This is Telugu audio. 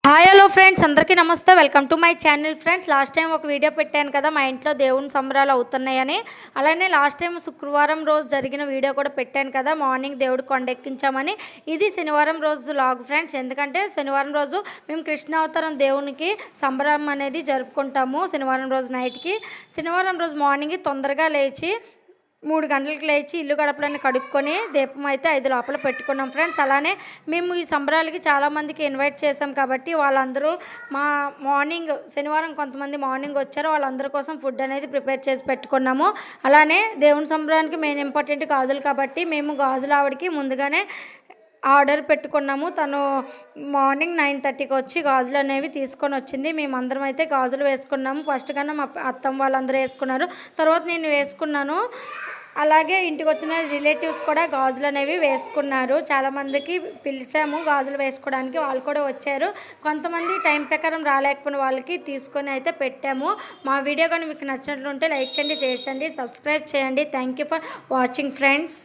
హాయ్ హలో ఫ్రెండ్స్, అందరికీ నమస్తే. Welcome to my channel. Friends, last time ఒక వీడియో పెట్టాను కదా, మా ఇంట్లో దేవుని సంబరాలు అవుతున్నాయని. అలానే లాస్ట్ టైం శుక్రవారం రోజు జరిగిన వీడియో కూడా పెట్టాను కదా, మార్నింగ్ దేవుడు కొండెక్కించామని. ఇది శనివారం రోజు లాగ్ ఫ్రెండ్స్. ఎందుకంటే శనివారం రోజు మేము కృష్ణావతారం దేవునికి సంబరం అనేది జరుపుకుంటాము. శనివారం రోజు నైట్కి, శనివారం రోజు మార్నింగ్ తొందరగా లేచి 3 గంటలకు లేచి ఇల్లు గడపలన్నీ కడుక్కొని దీపం అయితే 5 లోపల పెట్టుకున్నాం ఫ్రెండ్స్. అలానే మేము ఈ సంబరాలకి చాలామందికి ఇన్వైట్ చేసాం కాబట్టి వాళ్ళందరూ మార్నింగ్ శనివారం కొంతమంది మార్నింగ్ వచ్చారు. వాళ్ళందరి కోసం ఫుడ్ అనేది ప్రిపేర్ చేసి పెట్టుకున్నాము. అలానే దేవుని సంబరానికి మెయిన్ ఇంపార్టెంట్ గాజులు కాబట్టి మేము గాజులు ఆవిడకి ముందుగానే ఆర్డర్ పెట్టుకున్నాము. తను మార్నింగ్ 9:30కి వచ్చి గాజులు అనేవి తీసుకొని వచ్చింది. మేమందరం అయితే గాజులు వేసుకున్నాము. ఫస్ట్ కన్నా మా అత్తమ్మ వాళ్ళందరూ వేసుకున్నారు, తర్వాత నేను వేసుకున్నాను. అలాగే ఇంటికి వచ్చిన రిలేటివ్స్ కూడా గాజులు అనేవి వేసుకున్నారు. చాలామందికి పిలిచాము గాజులు వేసుకోవడానికి, వాళ్ళు కూడా వచ్చారు. కొంతమంది టైం ప్రకారం రాలేకపోయిన వాళ్ళకి తీసుకొని అయితే పెట్టాము. మా వీడియో కానీ మీకు నచ్చినట్లుంటే లైక్ చేయండి, షేర్ చేయండి, సబ్స్క్రైబ్ చేయండి. Thank you for watching friends.